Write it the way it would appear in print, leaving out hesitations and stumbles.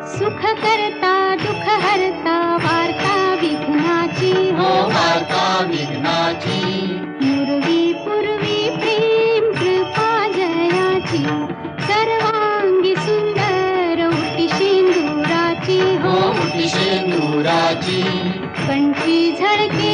सुख करता दुःख हरता वार्ता विघ्नाची हो वार्ता विघ्नाची पूर्वी पूर्वी प्रेम कृपा जयाची सर्वांगी सुंदर उटी शेंदुराची हो उटी शेंदुराची कंठी झळके